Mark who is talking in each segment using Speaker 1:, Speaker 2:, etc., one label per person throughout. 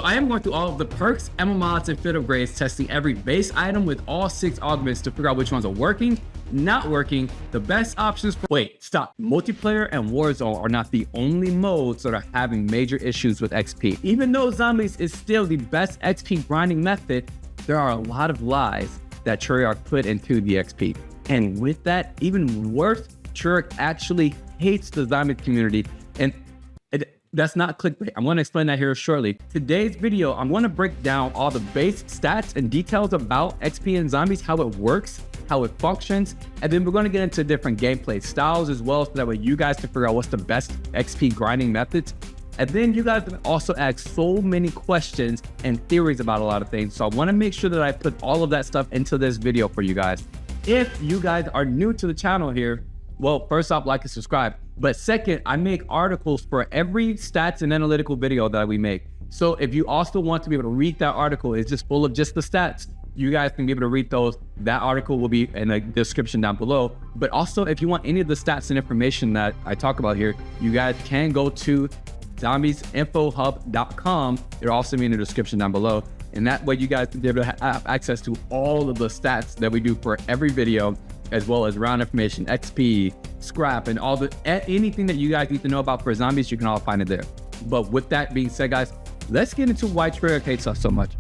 Speaker 1: I am going through all of the perks, ammo mods, and fit upgrades, testing every base item with all 6 augments to figure out which ones are working, not working, the best options for— Wait, stop. Multiplayer and Warzone are not the only modes that are having major issues with XP. Even though zombies is still the best XP grinding method, there are a lot of lies that Treyarch put into the XP. And with that, even worse, Treyarch actually hates the zombie community, and that's not clickbait. I'm going to explain that here shortly. Today's video, I'm going to break down all the base stats and details about XP and zombies, how it works, how it functions, and then we're going to get into different gameplay styles as well, so that way you guys can figure out what's the best XP grinding methods. And then you guys can also ask so many questions and theories about a lot of things. So I want to make sure that I put all of that stuff into this video for you guys. If you guys are new to the channel here, well, first off, like and subscribe. But second, I make articles for every stats and analytical video that we make. So if you also want to be able to read that article, it's just full of just the stats. You guys can be able to read those. That article will be in the description down below. But also, if you want any of the stats and information that I talk about here, you guys can go to zombiesinfohub.com. It'll also be in the description down below. And that way you guys can be able to have access to all of the stats that we do for every video, as well as round information, XP, scrap, and all the anything that you guys need to know about for zombies. You can all find it there. But with that being said, guys, let's get into why Treyarch hates us so much.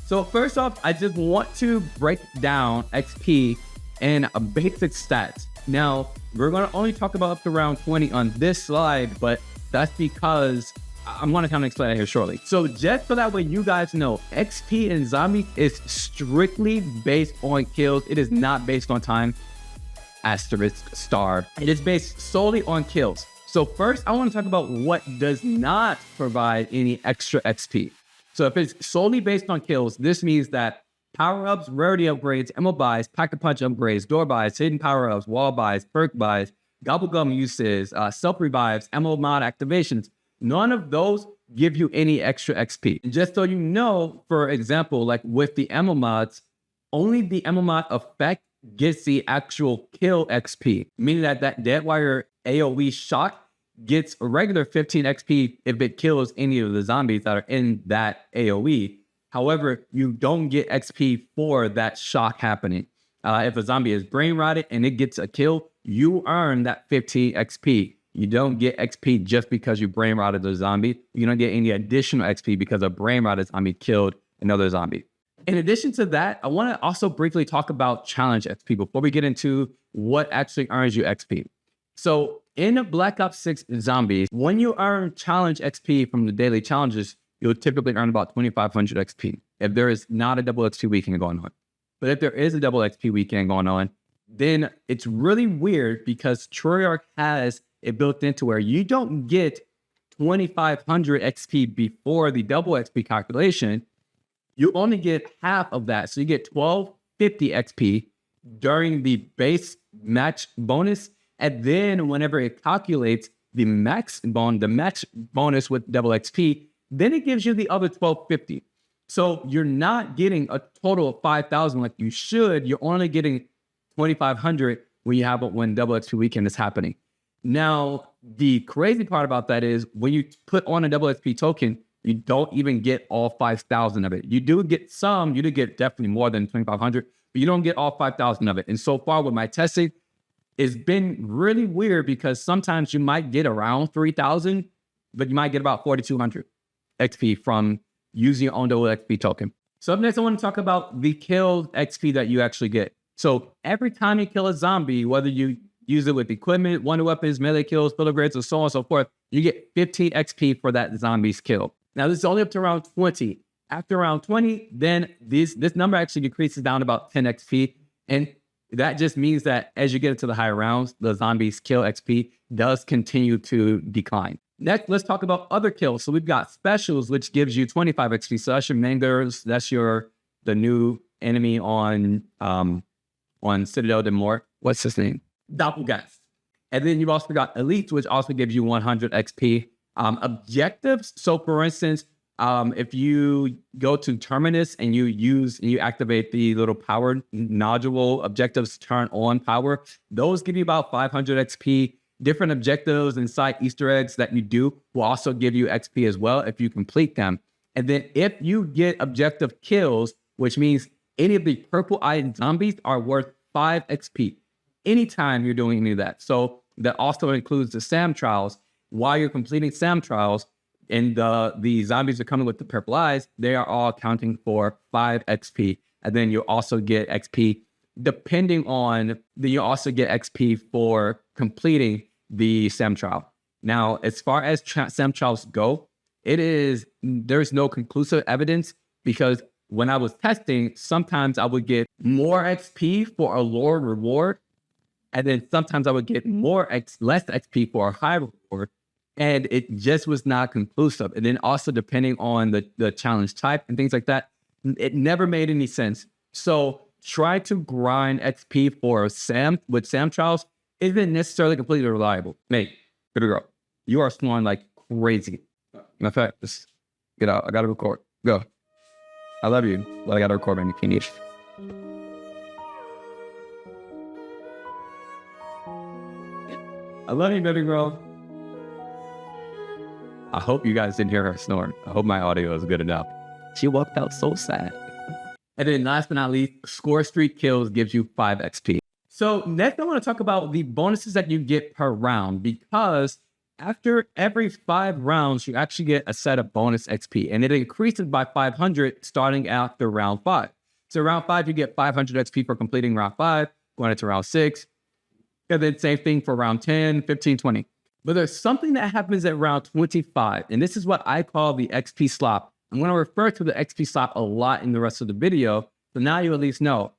Speaker 1: So first off, I just want to break down XP and a basic stats. Now, we're going to only talk about up to round 20 on this slide, but that's because I'm going to kind of explain it here shortly. So just so that way you guys know, XP in zombie is strictly based on kills. It is not based on time, asterisk star. It is based solely on kills. So first, I want to talk about what does not provide any extra XP. So if it's solely based on kills, this means that power-ups, rarity upgrades, ammo buys, pack-a-punch upgrades, door buys, hidden power-ups, wall buys, perk buys, Gobblegum uses, self-revives, ammo mod activations, none of those give you any extra XP. And just so you know, for example, like with the ammo mods, only the ammo mod effect gets the actual kill XP, meaning that Deadwire AoE shot gets a regular 15 XP if it kills any of the zombies that are in that AoE. However, you don't get XP for that shock happening. If a zombie is brain rotted and it gets a kill, you earn that 15 XP. You don't get XP just because you brain rotted the zombie. You don't get any additional XP because a brain rotted zombie killed another zombie. In addition to that, I want to also briefly talk about challenge XP before we get into what actually earns you XP. So in Black Ops 6 Zombies, when you earn challenge XP from the daily challenges, you'll typically earn about 2,500 XP if there is not a double XP weekend going on. But if there is a double XP weekend going on, then it's really weird because Treyarch has it built into where you don't get 2,500 XP before the double XP calculation. You only get half of that. So you get 1,250 XP during the base match bonus. And then whenever it calculates the max bonus with double XP, then it gives you the other 1,250. So you're not getting a total of 5,000 like you should. You're only getting 2,500 when double XP weekend is happening. Now, the crazy part about that is when you put on a double XP token, you don't even get all 5,000 of it. You do get some, you do get definitely more than 2,500, but you don't get all 5,000 of it. And so far with my testing, it's been really weird because sometimes you might get around 3,000, but you might get about 4,200 XP from using your own double XP token. So up next, I want to talk about the kill XP that you actually get. So every time you kill a zombie, whether you use it with equipment, wonder weapons, melee kills, fill upgrades, or so on and so forth, you get 15 XP for that zombie's kill. Now this is only up to around 20. After around 20, then this number actually decreases down to about 10 XP. And that just means that as you get into the higher rounds, the zombies kill XP does continue to decline. Next, let's talk about other kills. So we've got specials, which gives you 25 XP. So that's your Mangers, that's the new enemy on Citadel de Mort. What's his name? Doppelgast. And then you've also got elites, which also gives you 100 XP. Objectives. So for instance, If you go to Terminus and you activate the little power nodule objectives, turn on power, those give you about 500 XP. Different objectives inside Easter eggs that you do will also give you XP as well if you complete them. And then if you get objective kills, which means any of the purple item zombies are worth 5 XP anytime you're doing any of that. So that also includes the S.A.M trials. While you're completing S.A.M trials and the zombies are coming with the purple eyes, they are all counting for 5 XP. And then you also get XP depending on, then you also get XP for completing the S.A.M trial. Now, as far as S.A.M trials go, there's no conclusive evidence, because when I was testing, sometimes I would get more XP for a lower reward, and then sometimes I would get less XP for a high reward, and it just was not conclusive. And then also depending on the challenge type and things like that, it never made any sense. So try to grind XP for S.A.M with S.A.M trials isn't necessarily completely reliable. Mate, good girl. You are snoring like crazy. In fact, just get out. I gotta record. Go. I love you, but I gotta record, man. You can't eat. I love you, baby girl. I hope you guys didn't hear her snoring. I hope my audio is good enough. She walked out so sad. And then last but not least, score streak kills gives you 5 XP. So next I want to talk about the bonuses that you get per round, because after every 5 rounds, you actually get a set of bonus XP, and it increases by 500 starting after round 5. So round 5, you get 500 XP for completing round 5, going into round 6, and then same thing for round 10, 15, 20. But there's something that happens at round 25, and this is what I call the XP slop. I'm going to refer to the XP slop a lot in the rest of the video, so now you at least know.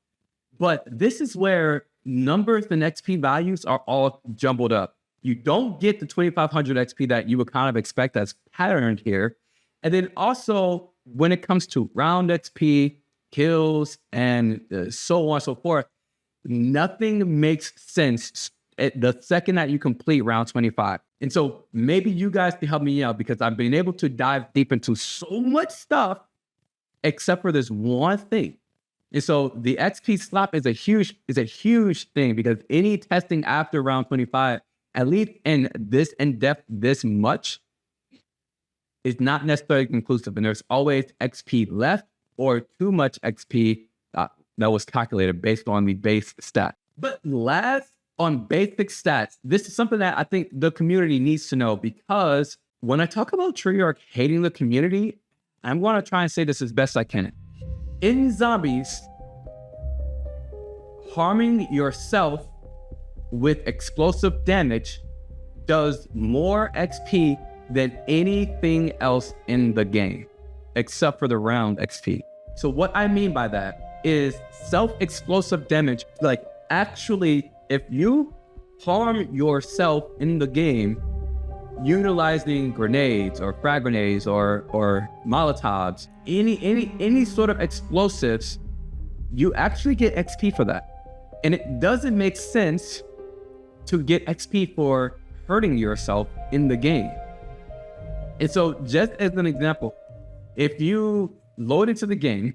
Speaker 1: But this is where numbers and XP values are all jumbled up. You don't get the 2,500 XP that you would kind of expect that's patterned here. And then also, when it comes to round XP, kills, and so on and so forth, nothing makes sense the second that you complete round 25. And so maybe you guys can help me out, because I've been able to dive deep into so much stuff, except for this one thing. And so the XP slop is a huge thing, because any testing after round 25, at least in depth this much, is not necessarily conclusive. And there's always XP left or too much XP that was calculated based on the base stat. But last, on basic stats, this is something that I think the community needs to know, because when I talk about Treyarch hating the community, I'm going to try and say this as best I can. In zombies, harming yourself with explosive damage does more XP than anything else in the game, except for the round XP. So what I mean by that is self-explosive damage. Like, actually, if you harm yourself in the game utilizing grenades or frag grenades or Molotovs, any sort of explosives, you actually get XP for that. And it doesn't make sense to get XP for hurting yourself in the game. And so, just as an example, if you load into the game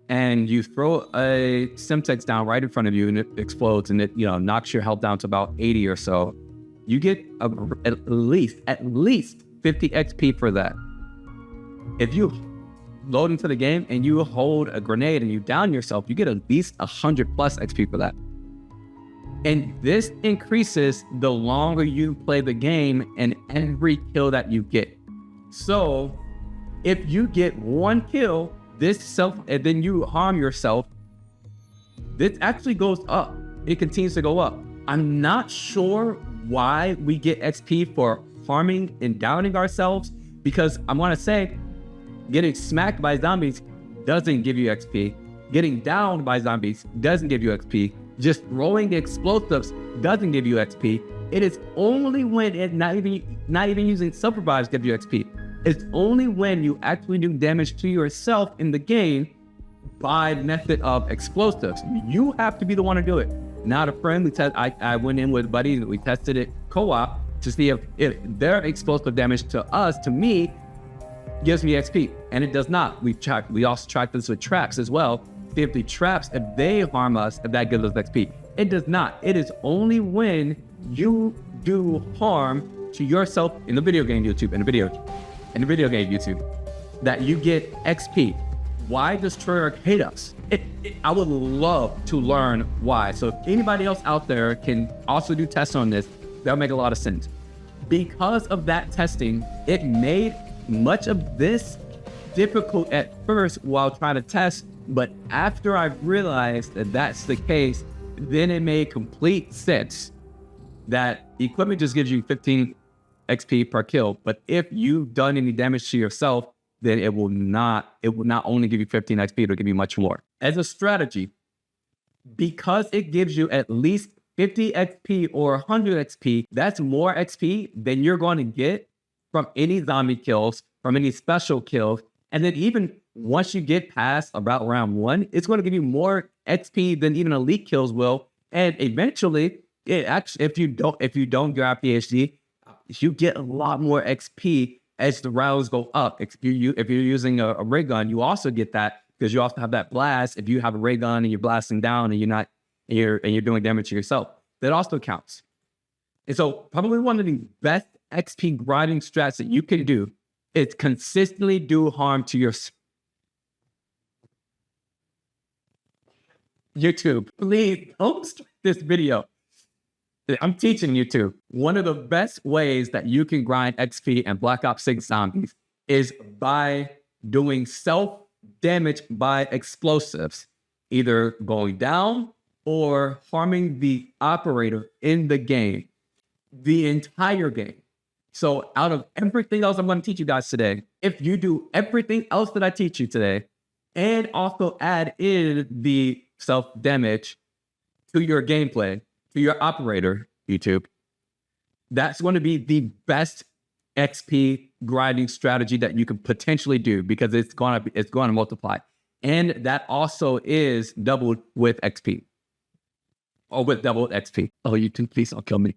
Speaker 1: and you throw a Semtex down right in front of you and it explodes and it knocks your health down to about 80 or so, you get at least 50 XP for that. If you load into the game and you hold a grenade and you down yourself, you get at least 100 plus XP for that. And this increases the longer you play the game and every kill that you get. So if you get one kill, and then you harm yourself, this actually goes up. It continues to go up. I'm not sure why we get XP for harming and downing ourselves, because I want to say getting smacked by zombies doesn't give you XP. Getting downed by zombies doesn't give you XP. Just throwing explosives doesn't give you XP. It is only when not even using supervised gives you XP. It's only when you actually do damage to yourself in the game by method of explosives. You have to be the one to do it. Not a friend. I went in with buddies and we tested it co-op to see if their explosive damage to me gives me XP, and it does not. We also track this with traps as well. See if the traps, if they harm us, if that gives us XP. It does not. It is only when you do harm to yourself in the video game YouTube, in the video game YouTube, that you get XP. Why does Treyarch hate us? I would love to learn why. So if anybody else out there can also do tests on this, that'll make a lot of sense. Because of that testing, it made much of this difficult at first while trying to test, but after I realized that that's the case, then it made complete sense that equipment just gives you 15 XP per kill, but if you've done any damage to yourself, then it will not only give you 15 XP, it'll give you much more. As a strategy, because it gives you at least 50 XP or 100 XP, that's more XP than you're going to get from any zombie kills, from any special kills. And then even once you get past about round 1, it's going to give you more XP than even elite kills will. And eventually, it actually, if you don't grab PhD, you get a lot more XP as the rounds go up. If you're using a ray gun, you also get that because you also have that blast. If you have a ray gun and you're blasting down and you're doing damage to yourself, that also counts. And so probably one of the best XP grinding strats that you can do is consistently do harm to your YouTube. Please don't start this video. I'm teaching YouTube. One of the best ways that you can grind XP and Black Ops 6 zombies is by doing self-damage by explosives, either going down or harming the operator in the game, the entire game. So out of everything else I'm going to teach you guys today, if you do everything else that I teach you today, and also add in the self-damage to your gameplay, to your operator, YouTube, that's going to be the best XP grinding strategy that you can potentially do because it's going to multiply. And that also is doubled with XP. Or with doubled XP. Oh, YouTube, please don't kill me.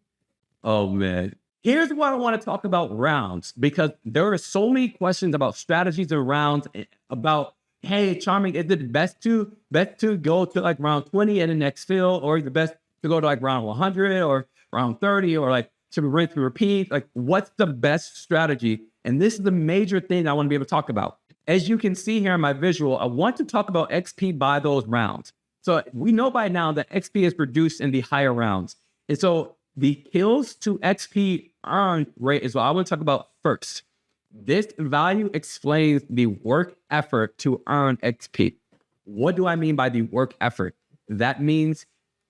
Speaker 1: Oh, man. Here's what I want to talk about rounds, because there are so many questions about strategies and rounds, about, hey, Charming, is it best to go to like round 20 in the Exfil, or is it best to go to like round 100 or round 30, or like should we rinse and repeat? Like, what's the best strategy? And this is the major thing I want to be able to talk about. As you can see here in my visual, I want to talk about XP by those rounds. So we know by now that XP is produced in the higher rounds. And so the kills to XP earned rate is what I want to talk about first. This value explains the work effort to earn XP. What do I mean by the work effort? That means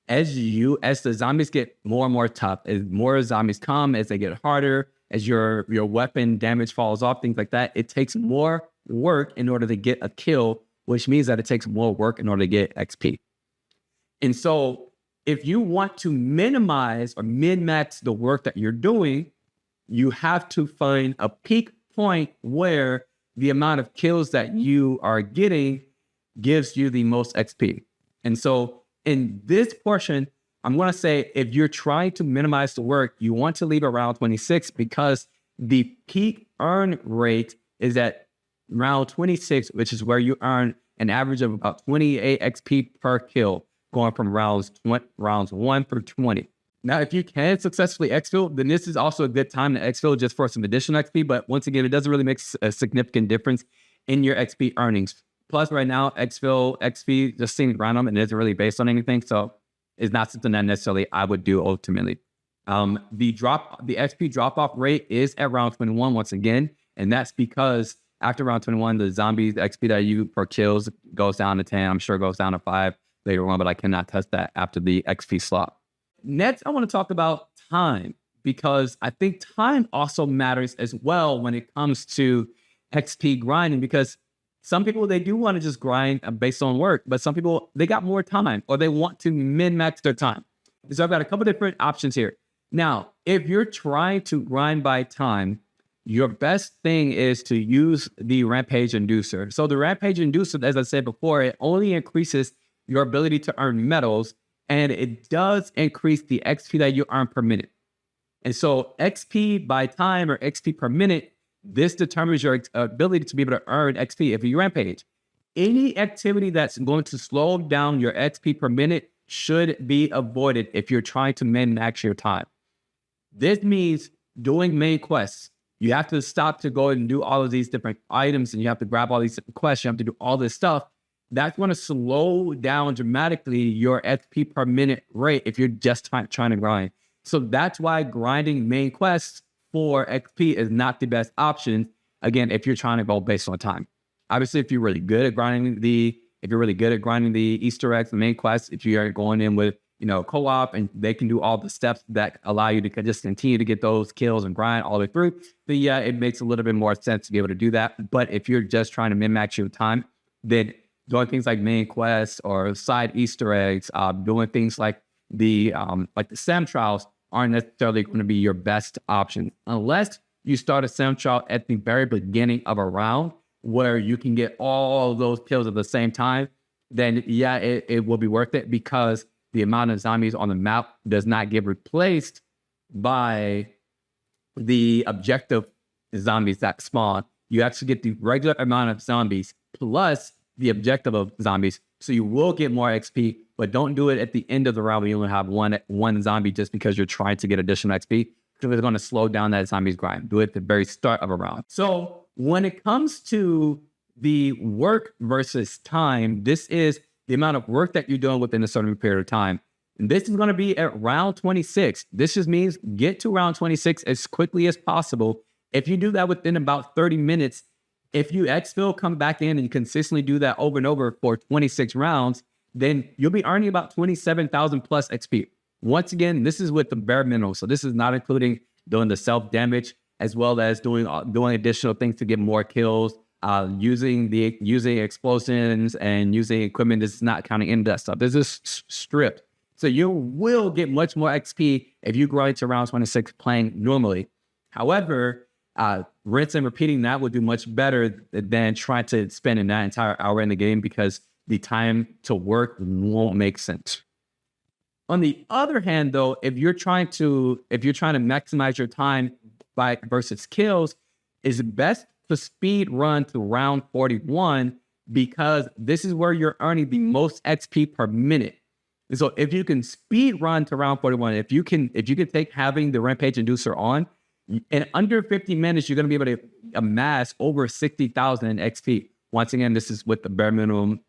Speaker 1: as the zombies get more and more tough, as more zombies come, as they get harder, as your weapon damage falls off, things like that, it takes more work in order to get a kill, which means that it takes more work in order to get XP. And so if you want to minimize or min-max the work that you're doing, you have to find a peak point where the amount of kills that you are getting gives you the most XP. And so in this portion, I'm going to say if you're trying to minimize the work, you want to leave around 26 because the peak earn rate is at round 26, which is where you earn an average of about 28 XP per kill, going from rounds 1 through 20. Now, if you can successfully exfil, then this is also a good time to exfil just for some additional XP. But once again, it doesn't really make a significant difference in your XP earnings. Plus, right now, Exfil, XP just seems random and isn't really based on anything. So it's not something that necessarily I would do ultimately. The XP drop-off rate is at round 21 once again. And that's because after round 21, the zombies, the XP that you per kills goes down to 10. I'm sure it goes down to 5 later on, but I cannot test that after the XP slot. Next, I want to talk about time, because I think time also matters as well when it comes to XP grinding, because some people, they do want to just grind based on work, but some people, they got more time or they want to min-max their time. So I've got a couple different options here. Now, if you're trying to grind by time, your best thing is to use the Rampage Inducer. So the Rampage Inducer, as I said before, it only increases your ability to earn medals, and it does increase the XP that you earn per minute. And so XP by time or XP per minute This determines your ability to be able to earn XP. If you Rampage, any activity that's going to slow down your XP per minute should be avoided if you're trying to min-max your time. This means doing main quests. You have to stop to go and do all of these different items, and you have to grab all these different quests. You have to do all this stuff. That's going to slow down dramatically your XP per minute rate if you're just trying to grind. So that's why grinding main quests for XP is not the best option. Again, if you're trying to go based on time. Obviously, if you're really good at grinding the Easter eggs, the main quests, if you are going in with, co-op, and they can do all the steps that allow you to just continue to get those kills and grind all the way through, then yeah, it makes a little bit more sense to be able to do that. But if you're just trying to min-max your time, then doing things like main quests or side Easter eggs, doing things like the S.A.M trials aren't necessarily going to be your best option unless you start a S.A.M trial at the very beginning of a round where you can get all those kills at the same time. Then yeah, it will be worth it, because the amount of zombies on the map does not get replaced by the objective zombies that spawn. You actually get the regular amount of zombies plus the objective of zombies. So you will get more XP, but don't do it at the end of the round when you only have one zombie just because you're trying to get additional XP, because it's going to slow down that zombie's grind. Do it at the very start of a round. So when it comes to the work versus time, this is the amount of work that you're doing within a certain period of time. And this is going to be at round 26. This just means get to round 26 as quickly as possible. If you do that within about 30 minutes, if you Exfil, come back in and consistently do that over and over for 26 rounds, then you'll be earning about 27,000 plus XP. Once again, this is with the bare minimum. So this is not including doing the self-damage, as well as doing additional things to get more kills, using explosions and using equipment. This is not counting into that stuff. This is stripped. So you will get much more XP if you grind to round 26 playing normally. However, rinse and repeating that would do much better than trying to spend that entire hour in the game, because the time to work won't make sense. On the other hand, though, if you're trying to maximize your time versus kills, it's best to speed run to round 41, because this is where you're earning the most XP per minute. And so if you can speed run to round 41, if you can take having the Rampage Inducer on, in under 50 minutes, you're going to be able to amass over 60,000 in XP. Once again, this is with the bare minimum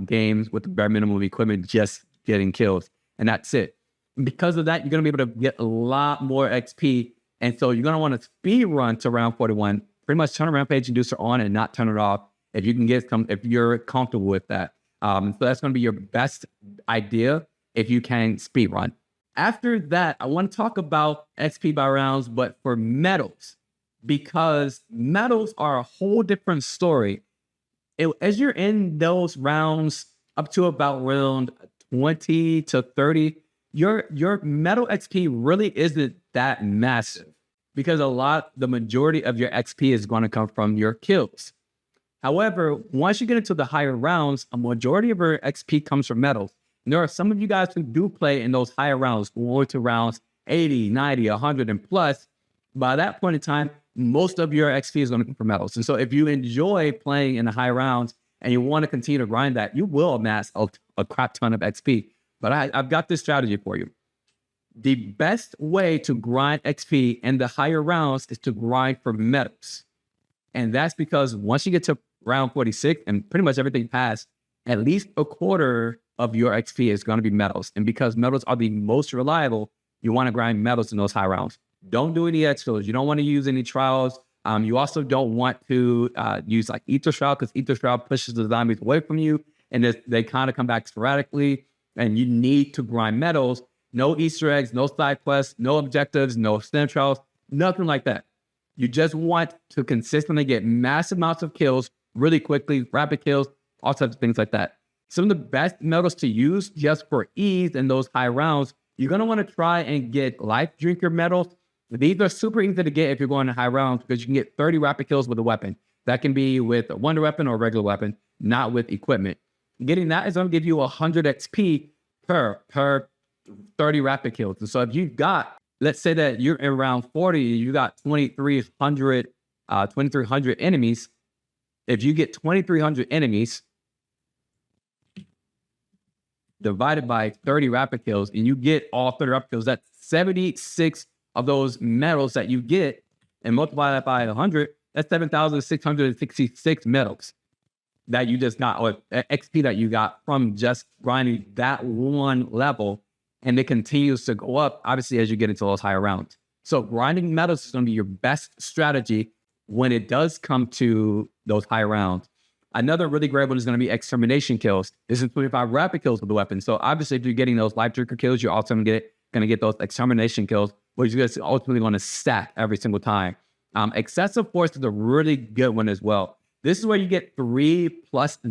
Speaker 1: games, with the bare minimum equipment, just getting kills. And that's it. And because of that, you're going to be able to get a lot more XP. And so you're going to want to speed run to round 41, pretty much turn a Rampage Inducer on and not turn it off if you can if you're comfortable with that. So that's going to be your best idea if you can speed run. After that, I want to talk about XP by rounds, but for medals, because medals are a whole different story. As you're in those rounds up to about round 20 to 30, your medal XP really isn't that massive, because the majority of your XP is going to come from your kills. However, once you get into the higher rounds, a majority of your XP comes from medals. And there are some of you guys who do play in those higher rounds, going to rounds 80, 90, 100, and plus. By that point in time, most of your XP is going to come from medals. And so if you enjoy playing in the high rounds and you want to continue to grind that, you will amass a crap ton of XP. But I've got this strategy for you. The best way to grind XP in the higher rounds is to grind for medals. And that's because once you get to round 46 and pretty much everything past, at least a quarter of your XP is going to be medals. And because medals are the most reliable, you want to grind medals in those high rounds. Don't do any Exfils. You don't want to use any trials. You also don't want to use like Ether Shroud, because Ether Shroud pushes the zombies away from you, and they kind of come back sporadically, and you need to grind medals. No Easter eggs, no side quests, no objectives, no S.A.M trials, nothing like that. You just want to consistently get massive amounts of kills really quickly, rapid kills, all types of things like that. Some of the best medals to use just for ease in those high rounds, you're going to want to try and get Life Drinker medals. These are super easy to get if you're going to high rounds, because you can get 30 rapid kills with a weapon. That can be with a wonder weapon or a regular weapon, not with equipment. Getting that is going to give you 100 XP per 30 rapid kills. And so if you've got, let's say that you're in round 40, you got 2,300 2,300 enemies. If you get 2,300 enemies divided by 30 rapid kills, and you get all 30 rapid kills, that's 76 of those medals that you get, and multiply that by 100, that's 7,666 medals that you just got, or XP that you got from just grinding that one level. And it continues to go up, obviously, as you get into those higher rounds. So grinding medals is going to be your best strategy when it does come to those high rounds. Another really great one is going to be extermination kills. This is 25 rapid kills with the weapon. So obviously, if you're getting those life drinker kills, you're also going to get those extermination kills, which is ultimately going to stack every single time. Excessive force is a really good one as well. This is where you get 3+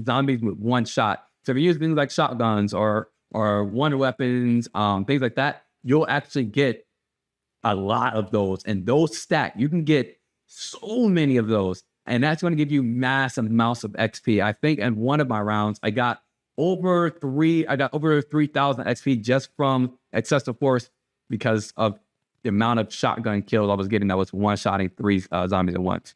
Speaker 1: zombies with one shot. So if you use things like shotguns or wonder weapons, things like that, you'll actually get a lot of those, and those stack. You can get so many of those, and that's going to give you massive amounts of XP. I think in one of my rounds, I got over 3,000 XP just from excessive force because of the amount of shotgun kills I was getting that was one-shotting 3 zombies at once.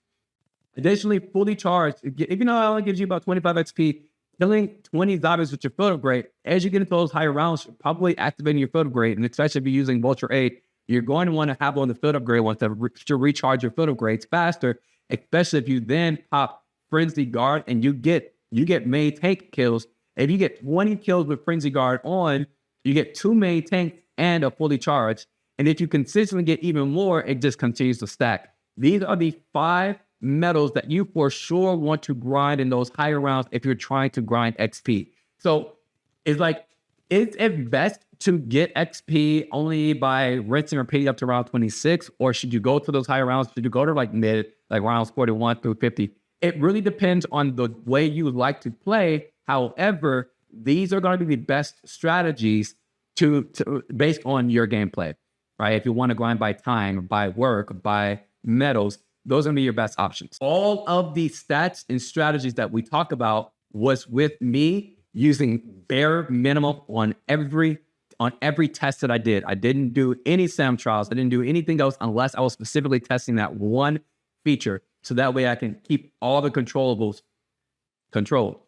Speaker 1: Additionally, fully charged, even though it only gives you about 25 XP, killing 20 zombies with your field upgrade, as you get into those higher rounds, you're probably activating your field upgrade, and especially if you're using Vulture 8, you're going to want to have on the field upgrade once to recharge your field upgrades faster, especially if you then pop Frenzy Guard and you get main tank kills. If you get 20 kills with Frenzy Guard on, you get 2 main tanks and a fully charged. And if you consistently get even more, it just continues to stack. These are the 5 medals that you for sure want to grind in those higher rounds if you're trying to grind XP. So it's like, is it best to get XP only by rinsing or repeating up to round 26? Or should you go to those higher rounds? Should you go to like mid, like rounds 41 through 50? It really depends on the way you like to play. However, these are going to be the best strategies to based on your gameplay, right? If you want to grind by time, by work, by medals, those are going to be your best options. All of the stats and strategies that we talk about was with me using bare minimum on every test that I did. I didn't do any SAM trials. I didn't do anything else unless I was specifically testing that one feature. So that way I can keep all the controllables controlled.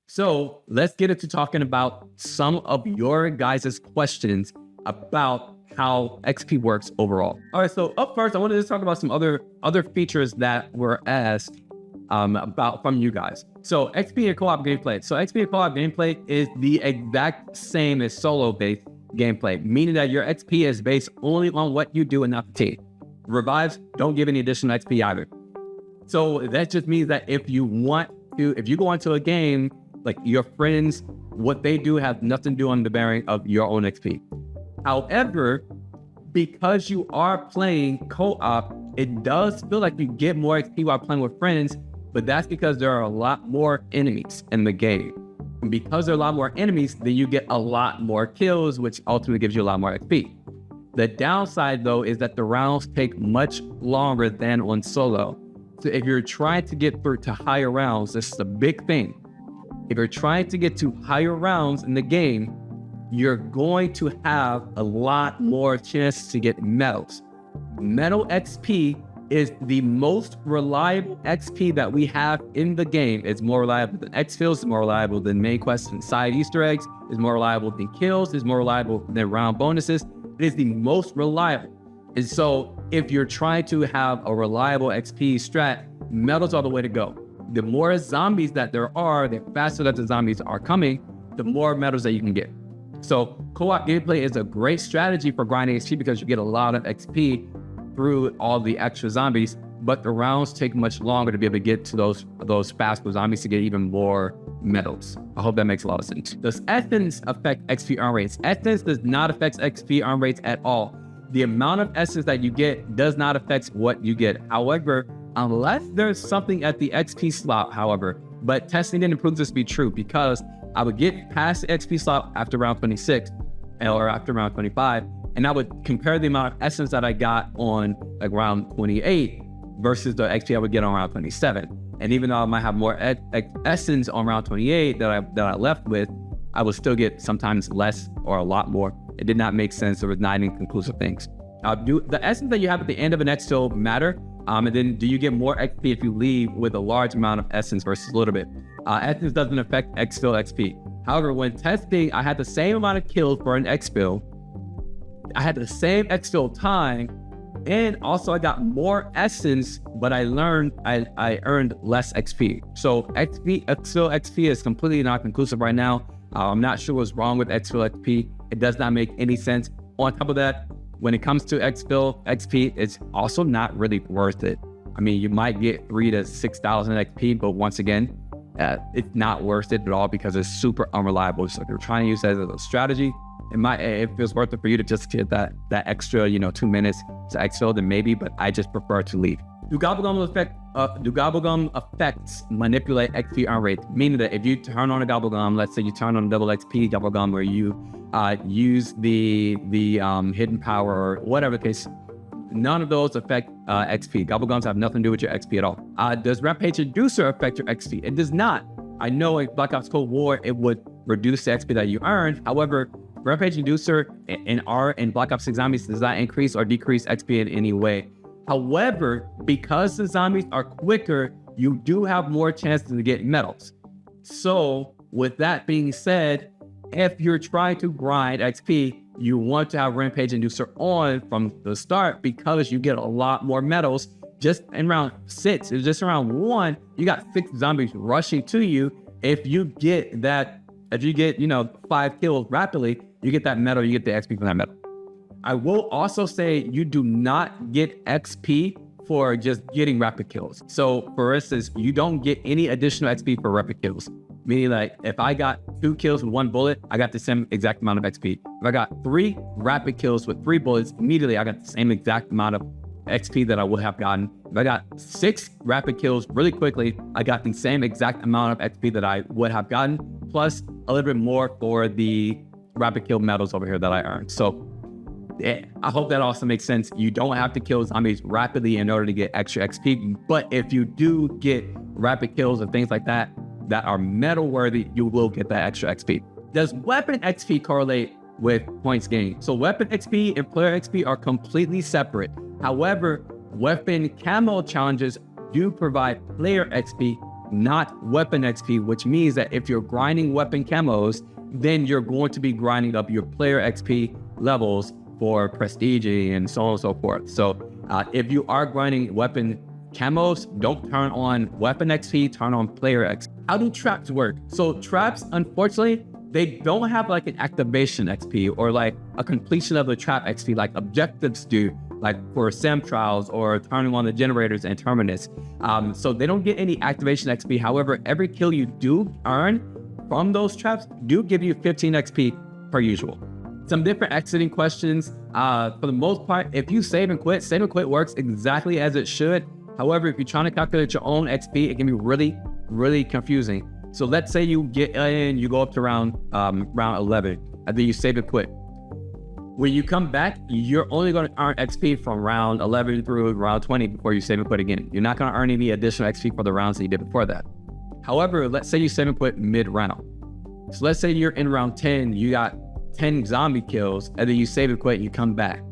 Speaker 1: So let's get into talking about some of your guys' questions about how XP works overall. All right, so up first, I wanted to talk about some other features that were asked about from you guys. So XP and co-op gameplay. So XP and co-op gameplay is the exact same as solo-based gameplay, meaning that your XP is based only on what you do and not the team. Revives don't give any additional XP either. So that just means that if you go into a game, like your friends, what they do has nothing to do on the bearing of your own XP. However, because you are playing co-op, it does feel like you get more XP while playing with friends, but that's because there are a lot more enemies in the game. And because there are a lot more enemies, then you get a lot more kills, which ultimately gives you a lot more XP. The downside, though, is that the rounds take much longer than on solo. So if you're trying to get through to higher rounds, this is a big thing. If you're trying to get to higher rounds in the game, you're going to have a lot more chance to get medals. Medal XP is the most reliable XP that we have in the game. It's more reliable than Exfil, it's more reliable than main quests and side Easter eggs, it's more reliable than kills, it's more reliable than round bonuses. It is the most reliable. And so if you're trying to have a reliable XP strat, medals are the way to go. The more zombies that there are, the faster that the zombies are coming, the more medals that you can get. So co-op gameplay is a great strategy for grinding XP because you get a lot of XP through all the extra zombies, but the rounds take much longer to be able to get to those faster zombies to get even more medals. I hope that makes a lot of sense. Does essence affect XP earn rates? Essence does not affect XP earn rates at all. The amount of essence that you get does not affect what you get. However, unless there's something at the XP slot, but testing didn't prove this to be true because I would get past the XP slot after round 26 or after round 25, and I would compare the amount of essence that I got on like round 28 versus the XP I would get on round 27. And even though I might have more essence on round 28 that I left with, I would still get sometimes less or a lot more. It did not make sense. There was not inconclusive things. The essence that you have at the end of an exfil matter, And then do you get more XP if you leave with a large amount of essence versus a little bit? Essence doesn't affect Exfil XP. However, when testing, I had the same amount of kills for an Exfil. I had the same Exfil time, and also I got more essence, but I earned less XP. So Exfil XP is completely not conclusive right now. I'm not sure what's wrong with Exfil XP. It does not make any sense. On top of that, when it comes to Exfil XP, it's also not really worth it. I mean, you might get 3,000 to 6,000 XP, but once again, it's not worth it at all because it's super unreliable. So if you're trying to use that as a strategy, it feels worth it for you to just get that extra, 2 minutes to Exfil, then maybe, but I just prefer to leave. Do Gobblegum effects manipulate XP earn rate? Meaning that if you turn on a Gobblegum, let's say you turn on a double XP Gobblegum where you use the hidden power or whatever the case, none of those affect XP. Gobblegums have nothing to do with your XP at all. Does Rampage Inducer affect your XP? It does not. I know in Black Ops Cold War, it would reduce the XP that you earned. However, Rampage Inducer in Black Ops 6 Zombies does not increase or decrease XP in any way. However, because the zombies are quicker, you do have more chances to get medals. So with that being said, if you're trying to grind XP, you want to have Rampage Inducer on from the start because you get a lot more medals. Just in round 6, it's just around 1, you got 6 zombies rushing to you. If you get 5 kills rapidly, you get that medal, you get the XP from that medal. I will also say you do not get XP for just getting rapid kills. So for instance, you don't get any additional XP for rapid kills. Meaning like if I got 2 kills with 1 bullet, I got the same exact amount of XP. If I got 3 rapid kills with 3 bullets, immediately I got the same exact amount of XP that I would have gotten. If I got 6 rapid kills really quickly, I got the same exact amount of XP that I would have gotten, plus a little bit more for the rapid kill medals over here that I earned. So I hope that also makes sense. You don't have to kill zombies rapidly in order to get extra XP, but if you do get rapid kills and things like that are medal worthy, you will get that extra XP. Does weapon XP correlate with points gained? So weapon XP and player XP are completely separate. However, weapon camo challenges do provide player XP, not weapon XP, which means that if you're grinding weapon camos, then you're going to be grinding up your player XP levels for prestige and so on and so forth. So if you are grinding weapon camos, don't turn on weapon XP, turn on player XP. How do traps work? So traps, unfortunately, they don't have like an activation XP or like a completion of the trap XP like objectives do, like for S.A.M trials or turning on the generators and terminus. So they don't get any activation XP. However, every kill you do earn from those traps do give you 15 XP per usual. Some different exiting questions. For the most part, if you save and quit works exactly as it should. However, if you're trying to calculate your own XP, it can be really, really confusing. So let's say you get in, you go up to round 11, and then you save and quit. When you come back, you're only going to earn XP from round 11 through round 20 before you save and quit again. You're not going to earn any additional XP for the rounds that you did before that. However, let's say you save and quit mid-round. So let's say you're in round 10, you got 10 zombie kills, and then you save and quit and you come back.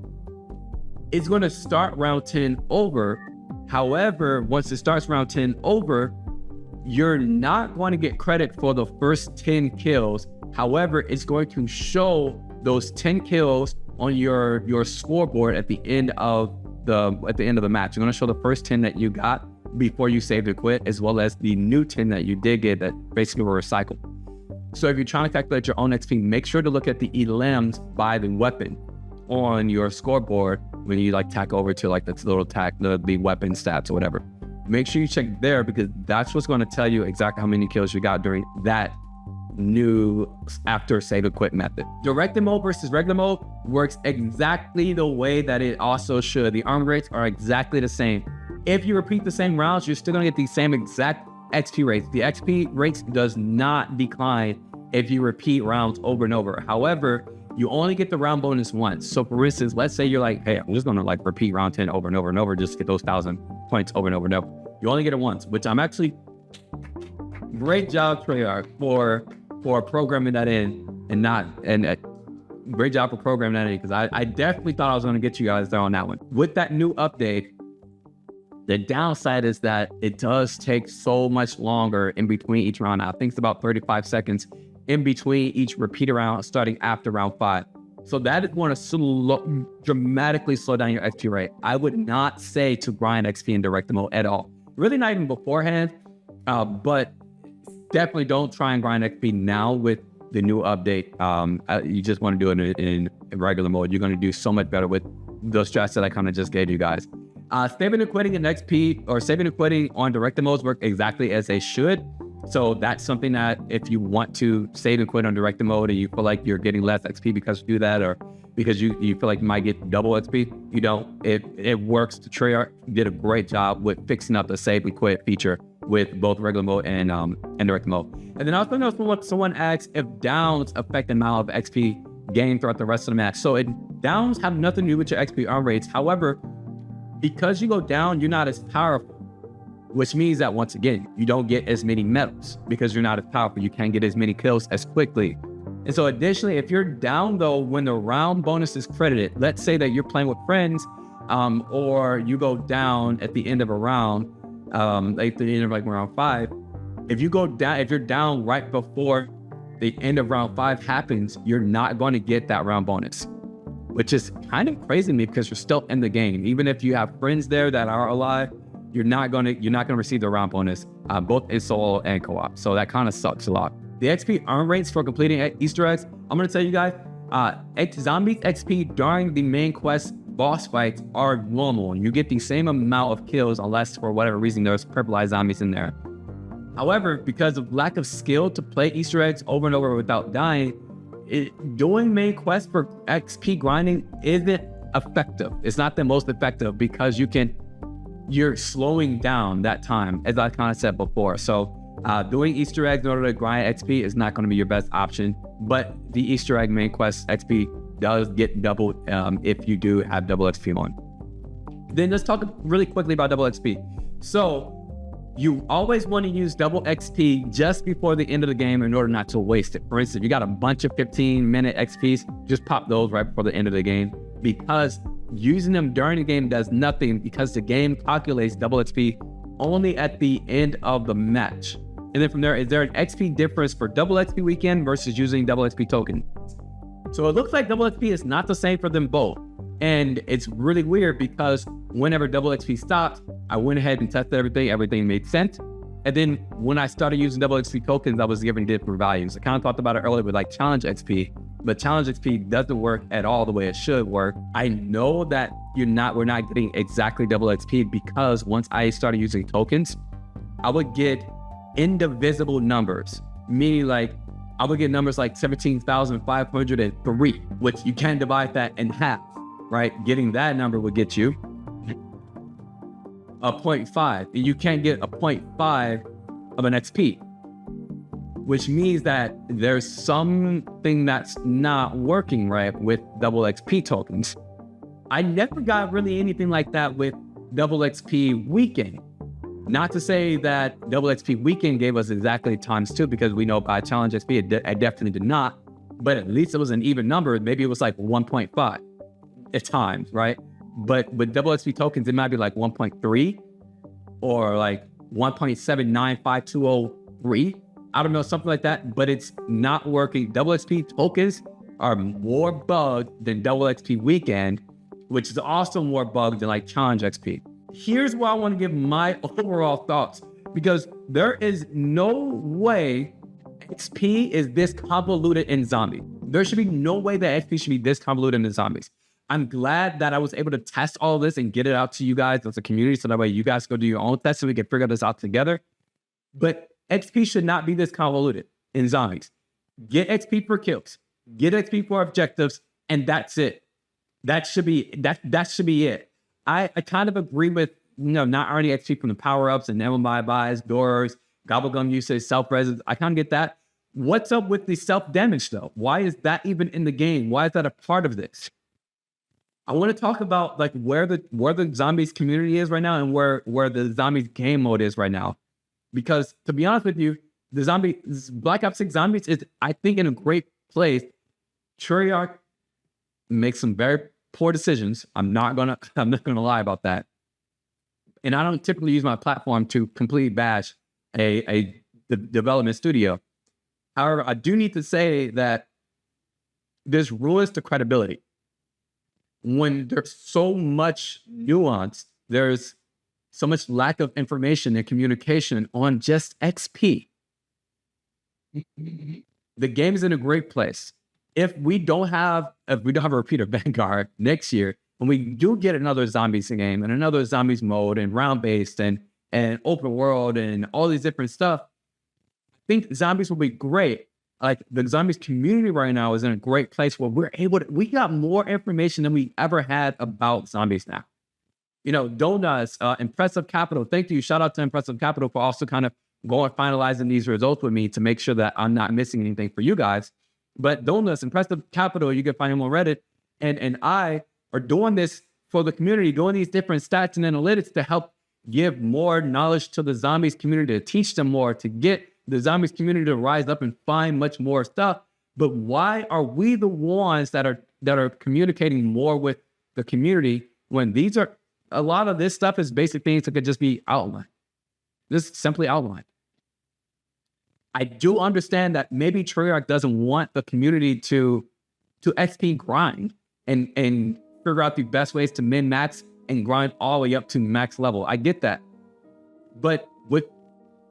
Speaker 1: It's going to start round 10 over. However, once it starts round 10 over, you're not going to get credit for the first 10 kills. However, it's going to show those 10 kills on your scoreboard at the end of the match. You're going to show the first 10 that you got before you saved or quit, as well as the new 10 that you did get that basically were recycled. So if you're trying to calculate your own XP, make sure to look at the elims by the weapon on your scoreboard when you like tack over to like the little tack, the weapon stats or whatever. Make sure you check there because that's what's going to tell you exactly how many kills you got during that new after save and quit method. Directed mode versus regular mode works exactly the way that it also should. The earn rates are exactly the same. If you repeat the same rounds, you're still going to get the same exact XP rates. The XP rates does not decline if you repeat rounds over and over. However, you only get the round bonus once. So for instance, let's say you're like, hey, I'm just going to like repeat round 10 over and over and over, just to get those 1,000 points over and over and over. You only get it once, which I'm actually, great job Treyarch for programming that in and great job for programming that in because I definitely thought I was going to get you guys there on that one. With that new update, The downside is that it does take so much longer in between each round. I think it's about 35 seconds in between each repeat round, starting after round 5. So that is going to dramatically slow down your XP rate. I would not say to grind XP in direct mode at all. Really not even beforehand, but definitely don't try and grind XP now with the new update. You just want to do it in regular mode. You're going to do so much better with those strats that I kind of just gave you guys. Saving and quitting in XP or saving and quitting on directed modes work exactly as they should. So that's something that if you want to save and quit on directed mode and you feel like you're getting less XP because you do that, or because you feel like you might get double XP, you don't. It works. Treyarch did a great job with fixing up the save and quit feature with both regular mode and direct mode. And then I also know someone asks if downs affect the amount of XP gained throughout the rest of the match. So downs have nothing to do with your XP earn rates. However, because you go down, you're not as powerful, which means that once again, you don't get as many medals because you're not as powerful. You can't get as many kills as quickly. And so additionally, if you're down though, when the round bonus is credited, let's say that you're playing with friends, or you go down at the end of a round, like the end of like round 5, if you're down right before the end of round 5 happens, you're not going to get that round bonus, which is kind of crazy to me because you're still in the game. Even if you have friends there that are alive, you're not gonna receive the round bonus, both in solo and co-op. So that kind of sucks a lot. The XP earn rates for completing Easter eggs, I'm gonna tell you guys, zombies XP during the main quest boss fights are normal. You get the same amount of kills unless for whatever reason there's purple-eyed zombies in there. However, because of lack of skill to play Easter eggs over and over without dying, doing main quests for XP grinding isn't effective. It's not the most effective because you're slowing down that time, as I kind of said before. So doing Easter eggs in order to grind XP is not going to be your best option, but the Easter egg main quest XP does get doubled if you do have double XP on. Then let's talk really quickly about double XP. So you always want to use double XP just before the end of the game in order not to waste it. For instance, if you got a bunch of 15-minute XPs, just pop those right before the end of the game, because using them during the game does nothing, because the game calculates double XP only at the end of the match. And then from there, is there an XP difference for double XP weekend versus using double XP token? So it looks like double XP is not the same for them both. And it's really weird because whenever double XP stopped, I went ahead and tested everything made sense. And then when I started using double XP tokens, I was given different values. I kind of talked about it earlier with like challenge XP, but challenge XP doesn't work at all the way it should work. I know that we're not getting exactly double XP because once I started using tokens, I would get indivisible numbers, meaning like I would get numbers like 17,503, which you can divide that in half, right? Getting that number would get you a 0.5, and you can't get a 0.5 of an XP, which means that there's something that's not working right with double XP tokens. I never got really anything like that with double XP weekend. Not to say that double XP weekend gave us exactly ×2, because we know by challenge XP, it definitely did not, but at least it was an even number. Maybe it was like 1.5 at times, right? But with double XP tokens, it might be like 1.3 or like 1.795203. I don't know, something like that, but it's not working. Double XP tokens are more bugged than double XP weekend, which is also more bugged than like challenge XP. Here's where I want to give my overall thoughts, because there is no way XP is this convoluted in zombies. There should be no way that XP should be this convoluted in zombies. I'm glad that I was able to test all of this and get it out to you guys as a community, so that way you guys go do your own tests so we can figure this out together. But XP should not be this convoluted in zombies. Get XP for kills, get XP for objectives, and that's it. That should be it. I kind of agree with, not earning XP from the power-ups and MMI buys, doors, Gobblegum usage, self-res. I kind of get that. What's up with the self-damage though? Why is that even in the game? Why is that a part of this? I want to talk about like where the zombies community is right now and where the zombies game mode is right now. Because to be honest with you, the Black Ops 6 Zombies is, I think, in a great place. Treyarch makes some very poor decisions. I'm not gonna lie about that. And I don't typically use my platform to completely bash a development studio. However, I do need to say that this ruins the credibility. When there's so much nuance, there's so much lack of information and communication on just XP. The game is in a great place. If we don't have a repeat of Vanguard next year, when we do get another zombies game and another zombies mode and round-based and open world and all these different stuff, I think zombies will be great. Like the zombies community right now is in a great place where we got more information than we ever had about zombies now. You know, Donuts, Impressive Capital, thank you. Shout out to Impressive Capital for also kind of finalizing these results with me to make sure that I'm not missing anything for you guys. But Donuts, Impressive Capital, you can find him on Reddit. And I are doing this for the community, doing these different stats and analytics to help give more knowledge to the zombies community, to teach them more, to get the zombies community to rise up and find much more stuff. But why are we the ones that are communicating more with the community when a lot of this stuff is basic things that could just be outlined, just simply outlined? I do understand that maybe Treyarch doesn't want the community to XP grind and figure out the best ways to min-max and grind all the way up to max level. I get that. But with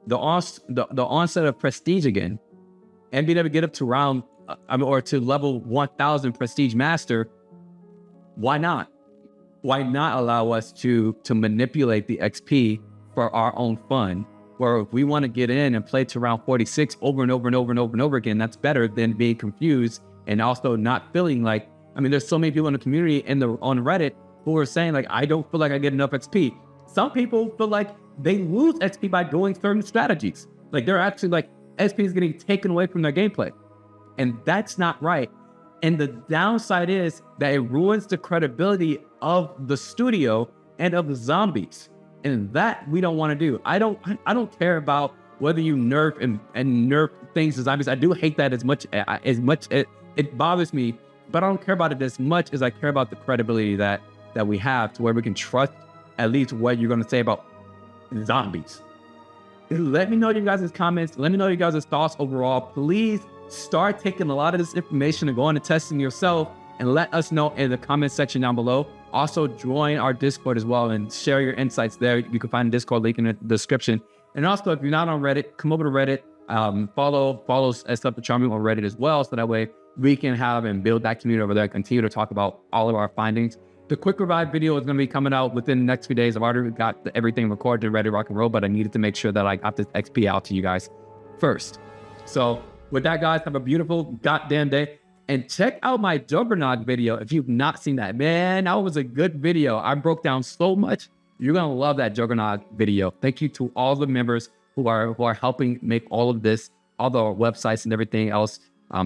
Speaker 1: the onset of prestige again, and being able to get up to or to level 1000 prestige master, why not? Why not allow us to manipulate the XP for our own fun? Where if we want to get in and play to round 46 over and over and over and over and over again, that's better than being confused and also not feeling like, I mean, there's so many people in the community on Reddit who are saying like, I don't feel like I get enough XP. Some people feel like they lose XP by doing certain strategies. Like they're actually like, XP is getting taken away from their gameplay. And that's not right. And the downside is that it ruins the credibility of the studio and of the zombies. And that we don't want to do. I don't care about whether you nerf and nerf things to zombies. I do hate that as much it bothers me, but I don't care about it as much as I care about the credibility that we have to where we can trust at least what you're going to say about zombies. Let me know your guys' comments. Let me know your guys' thoughts overall. Please start taking a lot of this information and going and testing yourself and let us know in the comment section down below. Also join our Discord as well and share your insights there. You can find the Discord link in the description. And also, if you're not on Reddit, come over to Reddit. Follow S.A.M on Reddit as well, so that way we can have and build that community over there and continue to talk about all of our findings. The quick revive video is going to be coming out within the next few days. I've already got everything recorded and ready to rock and roll, but I needed to make sure that I got this XP out to you guys first. So with that, guys, have a beautiful goddamn day. And check out my Juggernaut video if you've not seen that. Man, that was a good video. I broke down so much. You're going to love that Juggernaut video. Thank you to all the members who are helping make all of this, all the websites and everything else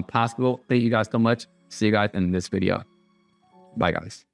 Speaker 1: possible. Thank you guys so much. See you guys in this video. Bye, guys.